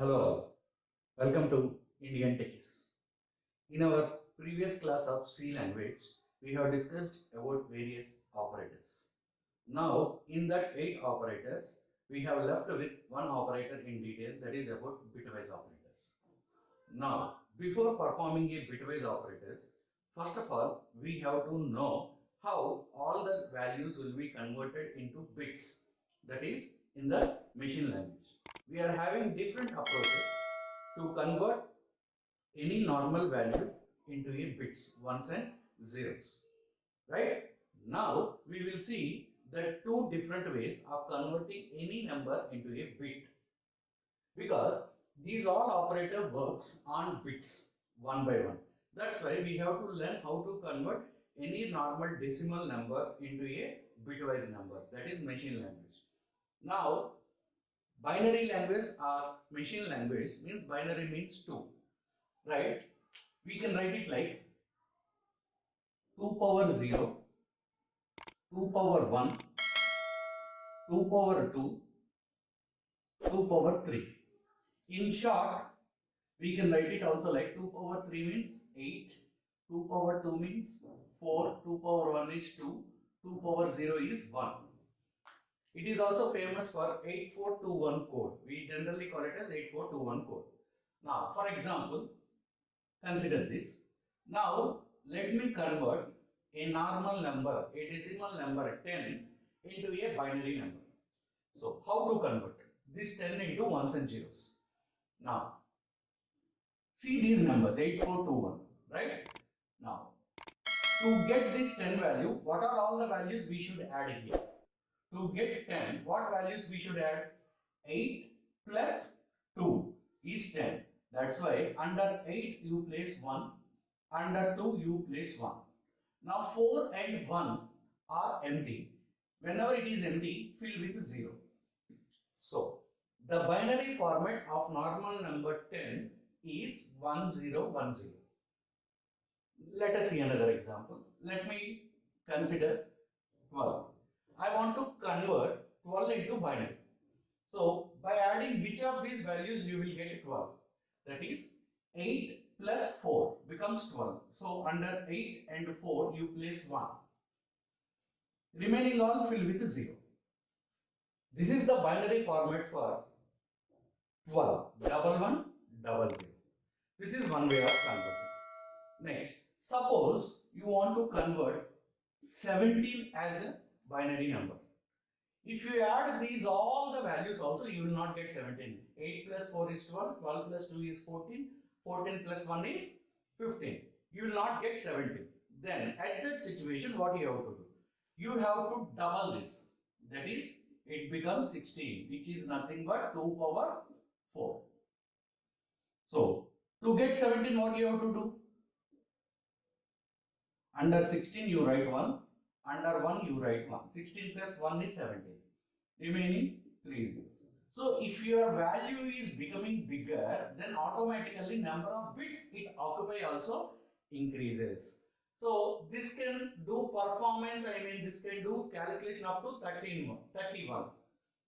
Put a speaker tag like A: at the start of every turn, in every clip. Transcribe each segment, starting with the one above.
A: Hello all, welcome to Indian Techies. In our previous class of C language, we have discussed about various operators. Now, in that 8 operators, we have left with one operator in detail, that is about bitwise operators. Now, before performing a bitwise operators, first of all, we have to know how all the values will be converted into bits, that is in the machine language. We are having different approaches to convert any normal value into a bits, ones and zeros, right? Now we will see the two different ways of converting any number into a bit, because these all operator works on bits one by one. That's why we have to learn how to convert any normal decimal number into a bitwise numbers, that is machine language. Now binary language or machine language means binary means 2, right? We can write it like 2 power 0, 2 power 1, 2 power 2, 2 power 3. In short, we can write it also like 2 power 3 means 8, 2 power 2 means 4, 2 power 1 is 2, 2 power 0 is 1. It is also famous for 8421 code. We generally call it as 8421 code. Now, for example, consider this. Now, let me convert a normal number, a decimal number 10 into a binary number. So, how to convert this 10 into ones and zeros? Now, see these numbers 8421, right? Now, to get this 10 value, what are all the values we should add here? To get 10, what values we should add? 8 plus 2 is 10. That's why under 8 you place 1, under 2 you place 1. Now 4 and 1 are empty. Whenever it is empty, fill with 0. So, the binary format of normal number 10 is 1010. Let us see another example. Let me consider 12. I want to convert 12 into binary. So, by adding which of these values you will get 12. That is 8 plus 4 becomes 12. So, under 8 and 4 you place 1. Remaining all fill with 0. This is the binary format for 12. Double 1, double 0. This is one way of converting. Next, suppose you want to convert 17 as a binary number. If you add these all the values also, you will not get 17. 8 plus 4 is 12, 12 plus 2 is 14, 14 plus 1 is 15. You will not get 17. Then at that situation, what you have to do? You have to double this. That is, it becomes 16, which is nothing but 2 power 4. So, to get 17, what you have to do? Under 16, you write 1. Under 1, you write 1. 16 plus 1 is 17. Remaining 3 zeros. So, if your value is becoming bigger, then automatically number of bits it occupy also increases. So, this can do performance, this can do calculation up to 31.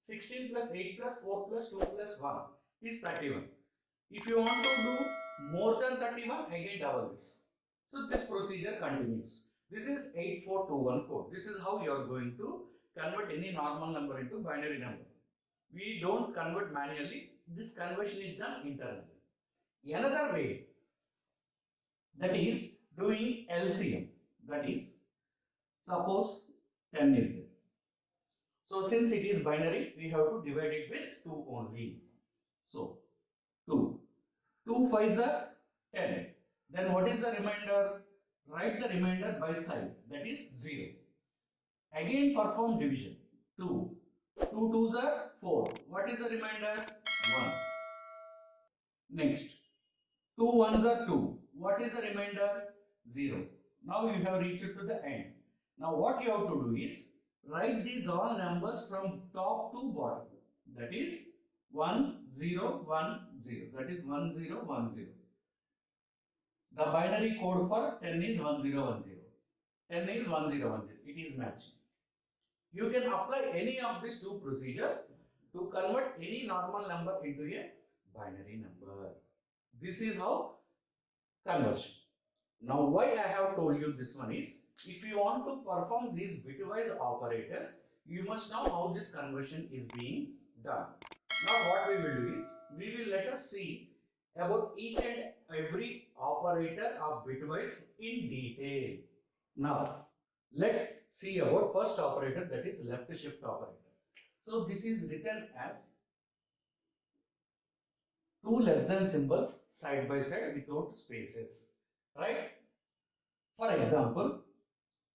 A: 16 plus 8 plus 4 plus 2 plus 1 is 31. If you want to do more than 31, again double this. So, this procedure continues. This is 8421 code. This is how you are going to convert any normal number into binary number. We don't convert manually. This conversion is done internally. Another way, that is doing LCM. That is, suppose 10 is there. So since it is binary, we have to divide it with 2 only. So 2. 2 5s are 10. Then what is the remainder? Write the remainder by side. That is 0. Again perform division. 2. 2 2s are 4. What is the remainder? 1. Next. 2 1s are 2. What is the remainder? 0. Now you have reached to the end. Now what you have to do is write these all numbers from top to bottom. That is 1 0 1 0. That is 1 0 1 0. The binary code for 10 is 1010. 10 is 1010. It is matching. You can apply any of these two procedures to convert any normal number into a binary number. This is how conversion. Now why I have told you this one is, if you want to perform these bitwise operators, you must know how this conversion is being done. Now what we will do is, we will let us see about each and every operator of bitwise in detail. Now let's see about first operator, that is left shift operator. So this is written as two less than symbols side by side without spaces, right? For example,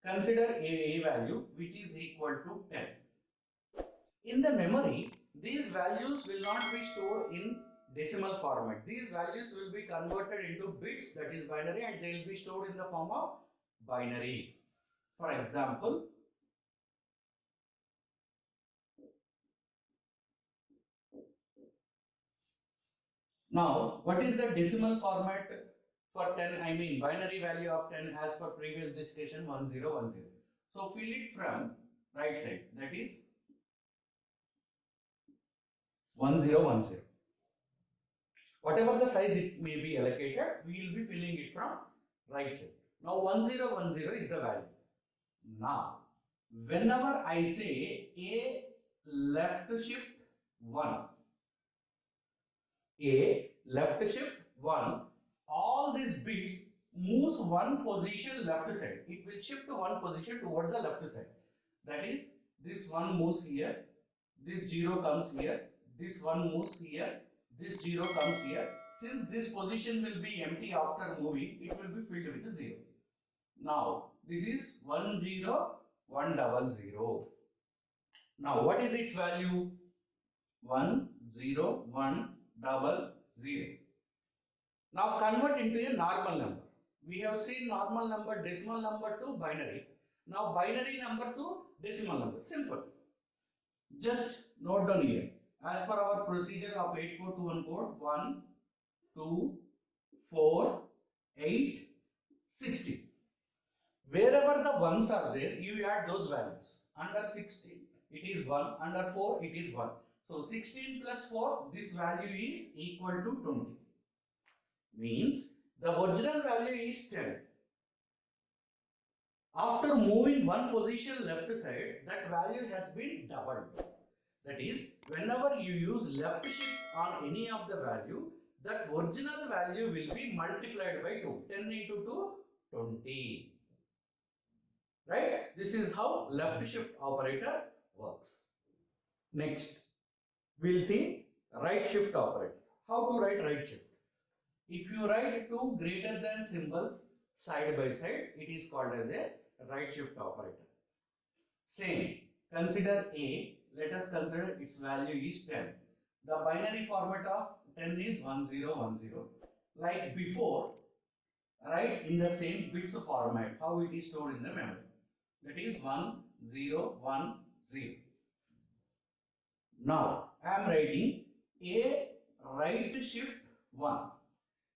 A: consider a value which is equal to 10. In the memory, these values will not be stored in decimal format. These values will be converted into bits, that is binary, and they will be stored in the form of binary. For example, now what is the decimal format for 10? I mean binary value of 10 as per previous discussion, 1010. So fill it from right side, that is 1010. Whatever the size it may be allocated, we will be filling it from right side. Now 1010 is the value. Now whenever I say a left shift 1, a left shift 1, all these bits moves one position left side. It will shift one position towards the left side. That is, this one moves here, this 0 comes here, this one moves here, this 0 comes here. Since this position will be empty after moving, it will be filled with 0. Now this is 10100. Now what is its value? 10100. Now convert into a normal number. We have seen normal number, decimal number to binary. Now binary number to decimal number. Simple. Just note down here. As per our procedure of 8421 code, 1, 2, 4, 8, 16. Wherever the ones are there, you add those values. Under 16, it is 1. Under 4, it is 1. So 16 plus 4, this value is equal to 20. Means the original value is 10. After moving one position left side, that value has been doubled. That is, whenever you use left shift on any of the value, that original value will be multiplied by 2. 10 into 2, 20. Right? This is how left shift operator works. Next, we'll see right shift operator. How to write right shift? If you write two greater than symbols side by side, it is called as a right shift operator. Same, consider A, let us consider its value is 10. The binary format of 10 is 1010. Like before, write in the same bits format, how it is stored in the memory. That is 1010. Now, I am writing a right shift 1.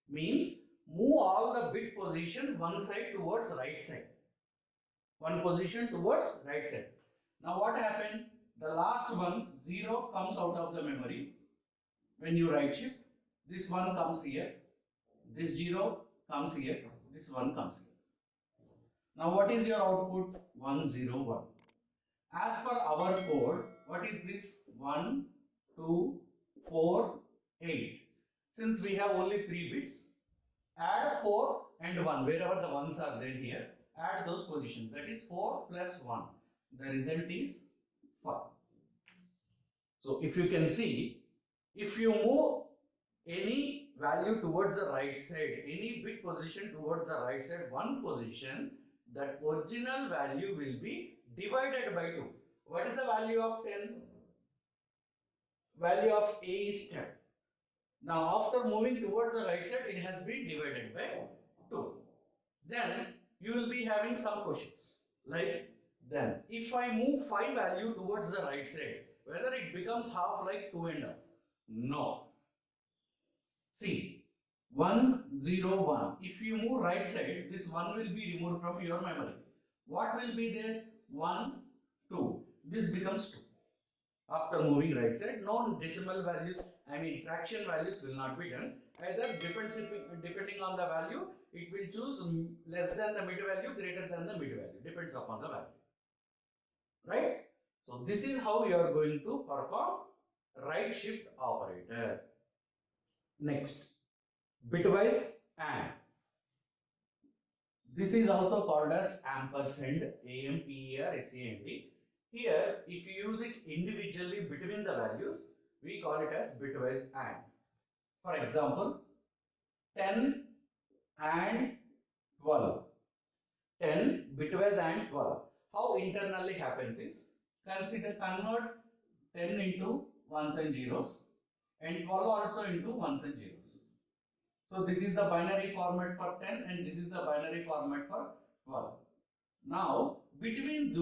A: Means move all the bit position one side towards right side. One position towards right side. Now what happened? The last one, 0 comes out of the memory. When you right shift, this one comes here. This 0 comes here. This one comes here. Now what is your output? 101. As per our code, what is this? 1, 2, 4, 8. Since we have only 3 bits, add 4 and 1. Wherever the ones are there here, add those positions. That is 4 plus 1. The result is 5. So if you can see, if you move any value towards the right side, any bit position towards the right side, one position, that original value will be divided by 2. What is the value of 10? Value of A is 10. Now after moving towards the right side, it has been divided by 2. Then you will be having some questions like, then if I move 5 value towards the right side, whether it becomes half like 2 and half? No. See, 101. If you move right side, this 1 will be removed from your memory. What will be there? 1, 2. This becomes 2. after moving right side. No decimal values, I mean fraction values will not be done. Either depending on the value, it will choose less than the mid value, greater than the mid value, depends upon the value. Right? So this is how you are going to perform right shift operator. Next, bitwise AND. This is also called as ampersand, AMPERSAND. Here, if you use it individually between the values, we call it as bitwise AND. For example, 10 and 12. 10 bitwise and 12. How internally happens is, convert 10 into ones and zeros and 12 also into ones and zeros. So this is the binary format for 10 and this is the binary format for 12. Now between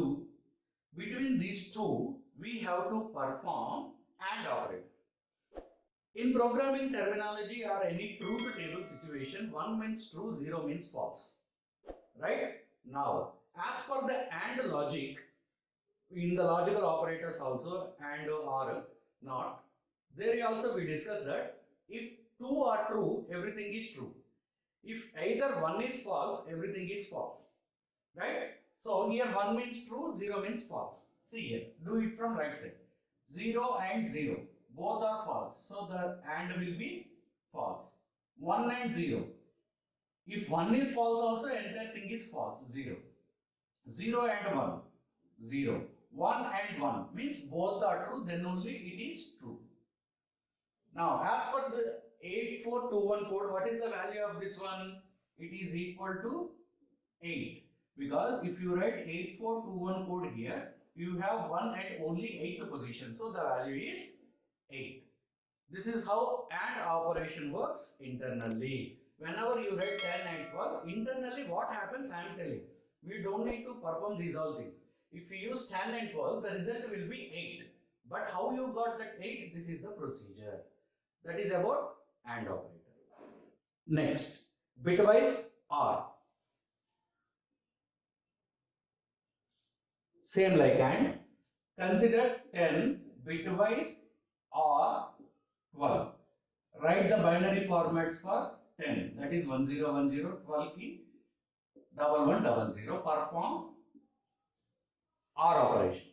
A: these two we have to perform AND operator. In programming terminology or any truth table situation, 1 means true, 0 means false. Right? Now, as per the AND logic, in the logical operators also, AND or not, there also we discussed that if two are true, everything is true. If either one is false, everything is false. Right? So here 1 means true, 0 means false. See here, do it from right side. 0 and 0, both are false. So the AND will be false. 1 and 0. If 1 is false also, entire thing is false, 0. 0 and 1, 0. 1 and 1 means both are true, then only it is true. Now, as per the 8421 code, what is the value of this one? It is equal to 8. Because if you write 8421 code here, you have 1 at only 8th position. So the value is 8. This is how AND operation works internally. Whenever you write 10 and 12, internally what happens I am telling. We don't need to perform these all things. If you use 10 and 12, the result will be 8. But how you got that 8? This is the procedure. That is about AND operator. Next, bitwise OR. Same like AND. Consider 10 bitwise or 12. Write the binary formats for 10. That is 1010, 12 key, 1100. Perform OR operation.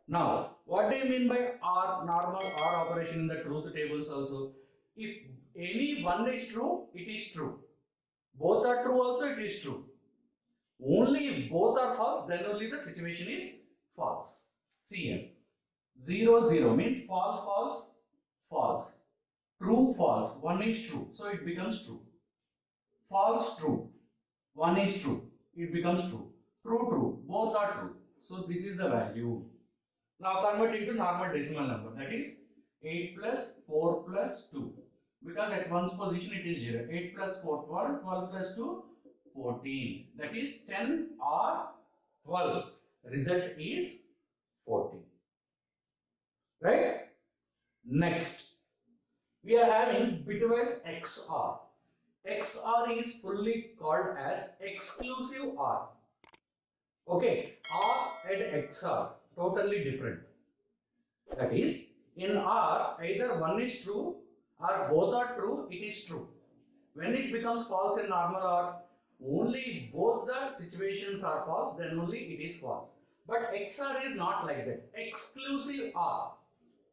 A: Now, what do you mean by OR, normal OR operation in the truth tables also? If any one is true, it is true. Both are true also, it is true. Only if both are false, then only the situation is false. See here. 0, 0 means false, false, false. True, false. 1 is true. So it becomes true. False, true. 1 is true. It becomes true. True, true. Both are true. So this is the value. Now convert into normal decimal number. That is 8 plus 4 plus 2. Because at one's position it is 0. 8 plus 4, 12. 12 plus 2, 14. That is 10 or 12. Result is 14. Right? Next, we are having bitwise XOR. XOR is fully called as exclusive OR. Okay, OR and XOR totally different. That is, in OR either one is true or both are true, it is true. When it becomes false in normal OR, only if both the situations are false, then only it is false. But XOR is not like that. Exclusive OR.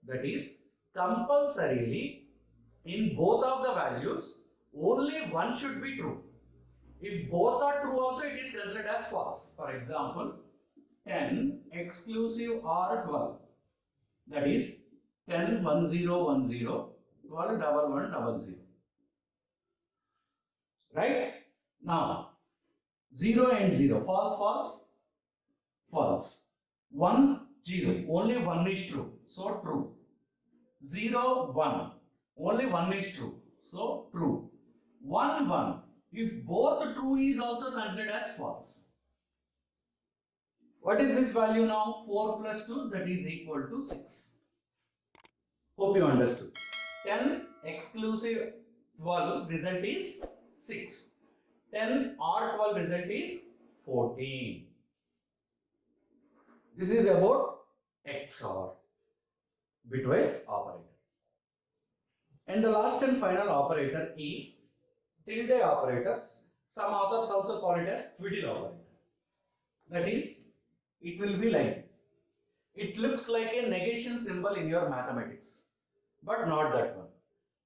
A: That is, compulsorily in both of the values, only one should be true. If both are true also, it is considered as false. For example, 10 exclusive OR 12. That is 10 1010, 12 1100. Right? Now, 0 and 0, false, false, false. 1, 0, only 1 is true, so true. 0, 1, only 1 is true, so true. 1, 1, if both true is also considered as false. What is this value now? 4 plus 2, that is equal to 6. Hope you understood. 10 exclusive 12 result is 6. 10 or 12 result is 14. This is about XOR. bitwise operator. And the last and final operator is tilde operators. Some authors also call it as twiddle operator. That is, it will be like this. It looks like a negation symbol in your mathematics, but not that one.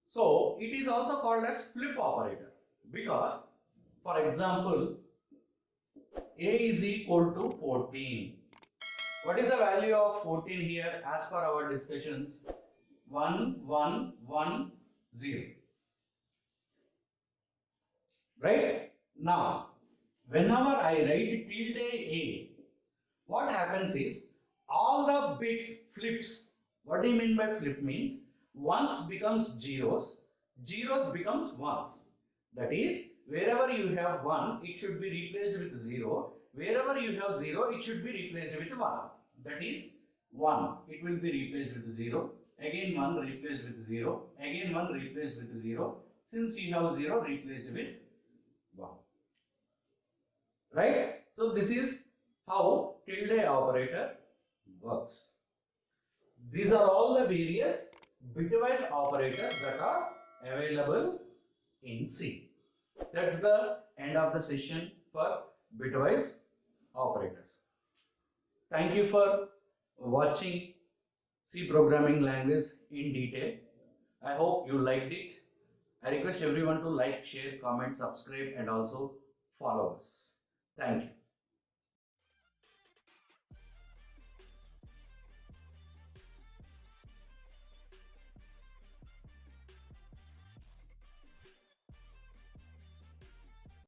A: So it is also called as flip operator because, for example, a is equal to 14. What is the value of 14 here as per our discussions? 1, 1, 1, 0. Right? Now, whenever I write tilde a, what happens is all the bits flips. What do you mean by flip? Means ones becomes zeros, zeros becomes ones. That is, wherever you have 1, it should be replaced with 0. Wherever you have 0, it should be replaced with 1. That is, 1, it will be replaced with 0. Again 1 replaced with 0. Again 1 replaced with 0. Since you have 0, replaced with 1. Right? So this is how tilde operator works. These are all the various bitwise operators that are available in C. That's the end of the session for bitwise operators. Thank you for watching C programming language in detail. I hope you liked it. I request everyone to like, share, comment, subscribe and also follow us. Thank you.